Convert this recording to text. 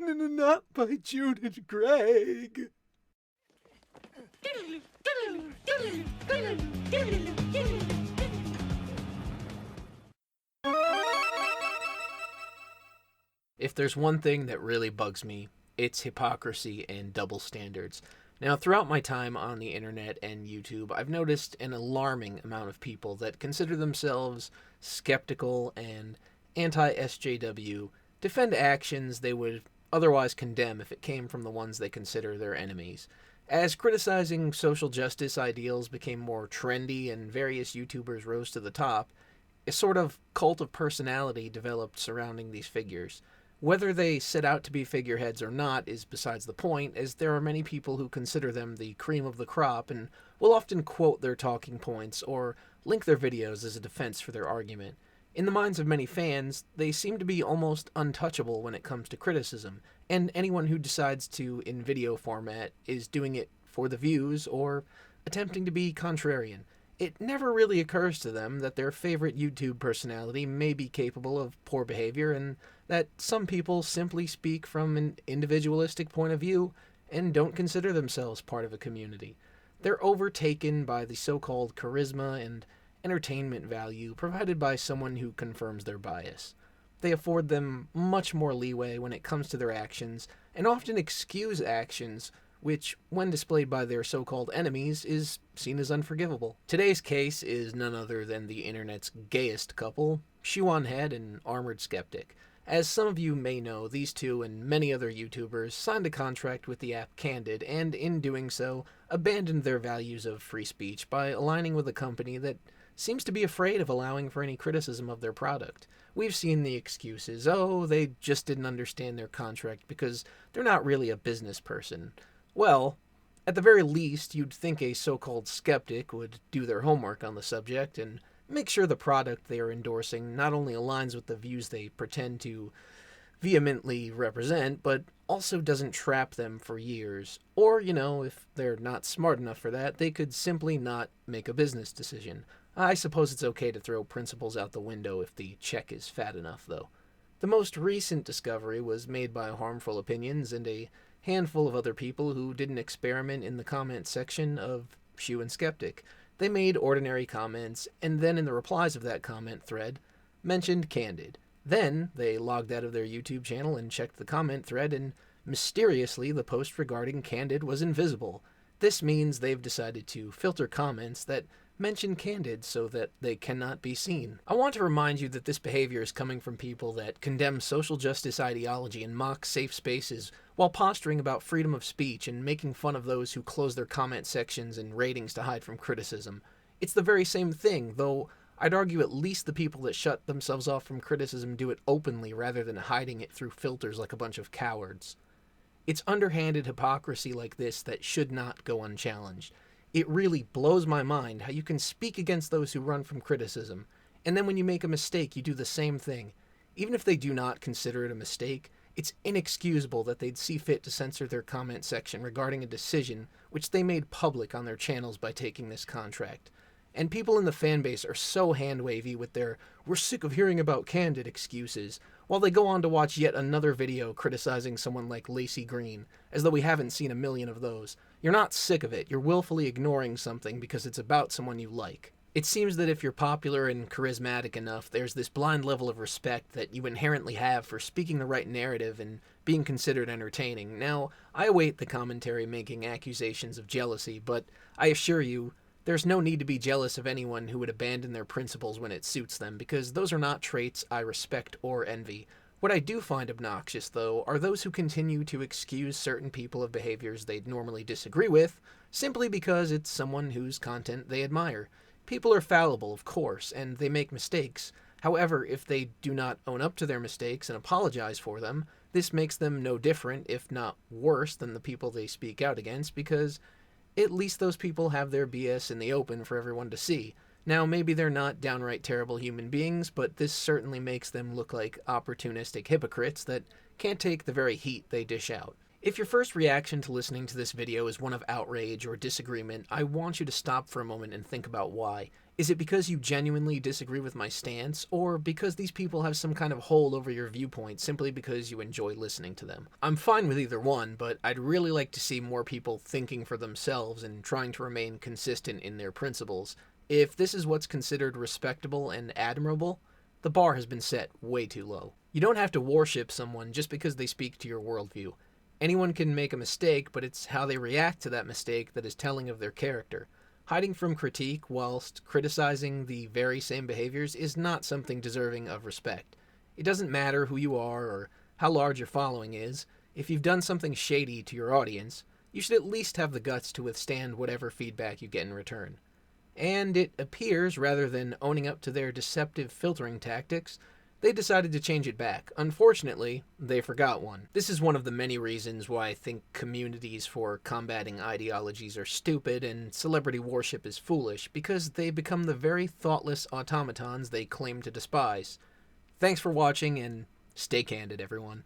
Not by June and Greg. If there's one thing that really bugs me, it's hypocrisy and double standards. Now, throughout my time on the internet and YouTube, I've noticed an alarming amount of people that consider themselves skeptical and anti-sjw defend actions they would otherwise condemn if it came from the ones they consider their enemies. As criticizing social justice ideals became more trendy and various YouTubers rose to the top, a sort of cult of personality developed surrounding these figures. Whether they set out to be figureheads or not is besides the point, as there are many people who consider them the cream of the crop and will often quote their talking points or link their videos as a defense for their argument. In the minds of many fans, they seem to be almost untouchable when it comes to criticism, and anyone who decides to, in video format, is doing it for the views or attempting to be contrarian. It never really occurs to them that their favorite YouTube personality may be capable of poor behavior and that some people simply speak from an individualistic point of view and don't consider themselves part of a community. They're overtaken by the so-called charisma and entertainment value provided by someone who confirms their bias. They afford them much more leeway when it comes to their actions and often excuse actions which, when displayed by their so-called enemies, is seen as unforgivable. Today's case is none other than the internet's gayest couple, Shoe0nhead and Armoured Skeptic. As some of you may know, these two and many other YouTubers signed a contract with the app Candid, and in doing so, abandoned their values of free speech by aligning with a company that seems to be afraid of allowing for any criticism of their product. We've seen the excuses, oh, they just didn't understand their contract because they're not really a business person. Well, at the very least, you'd think a so-called skeptic would do their homework on the subject and make sure the product they are endorsing not only aligns with the views they pretend to vehemently represent, but also doesn't trap them for years. Or, if they're not smart enough for that, they could simply not make a business decision. I suppose it's okay to throw principles out the window if the check is fat enough, though. The most recent discovery was made by Harmful Opinions and a handful of other people who did an experiment in the comment section of Shoe0nskeptic. They made ordinary comments, and then in the replies of that comment thread, mentioned Candid. Then they logged out of their YouTube channel and checked the comment thread, and mysteriously the post regarding Candid was invisible. This means they've decided to filter comments that mention Candid so that they cannot be seen. I want to remind you that this behavior is coming from people that condemn social justice ideology and mock safe spaces while posturing about freedom of speech and making fun of those who close their comment sections and ratings to hide from criticism. It's the very same thing, though I'd argue at least the people that shut themselves off from criticism do it openly rather than hiding it through filters like a bunch of cowards. It's underhanded hypocrisy like this that should not go unchallenged. It really blows my mind how you can speak against those who run from criticism, and then when you make a mistake, you do the same thing. Even if they do not consider it a mistake, it's inexcusable that they'd see fit to censor their comment section regarding a decision which they made public on their channels by taking this contract. And people in the fanbase are so hand-wavy with their "we're sick of hearing about Candid" excuses, while they go on to watch yet another video criticizing someone like Lacey Green, as though we haven't seen a million of those. You're not sick of it, you're willfully ignoring something because it's about someone you like. It seems that if you're popular and charismatic enough, there's this blind level of respect that you inherently have for speaking the right narrative and being considered entertaining. Now, I await the commentary making accusations of jealousy, but I assure you, there's no need to be jealous of anyone who would abandon their principles when it suits them, because those are not traits I respect or envy. What I do find obnoxious, though, are those who continue to excuse certain people of behaviors they'd normally disagree with, simply because it's someone whose content they admire. People are fallible, of course, and they make mistakes. However, if they do not own up to their mistakes and apologize for them, this makes them no different, if not worse, than the people they speak out against, because at least those people have their BS in the open for everyone to see. Now, maybe they're not downright terrible human beings, but this certainly makes them look like opportunistic hypocrites that can't take the very heat they dish out. If your first reaction to listening to this video is one of outrage or disagreement, I want you to stop for a moment and think about why. Is it because you genuinely disagree with my stance, or because these people have some kind of hold over your viewpoint simply because you enjoy listening to them? I'm fine with either one, but I'd really like to see more people thinking for themselves and trying to remain consistent in their principles. If this is what's considered respectable and admirable, the bar has been set way too low. You don't have to worship someone just because they speak to your worldview. Anyone can make a mistake, but it's how they react to that mistake that is telling of their character. Hiding from critique whilst criticizing the very same behaviors is not something deserving of respect. It doesn't matter who you are or how large your following is. If you've done something shady to your audience, you should at least have the guts to withstand whatever feedback you get in return. And it appears, rather than owning up to their deceptive filtering tactics, they decided to change it back. Unfortunately, they forgot one. This is one of the many reasons why I think communities for combating ideologies are stupid and celebrity worship is foolish, because they become the very thoughtless automatons they claim to despise. Thanks for watching, and stay candid, everyone.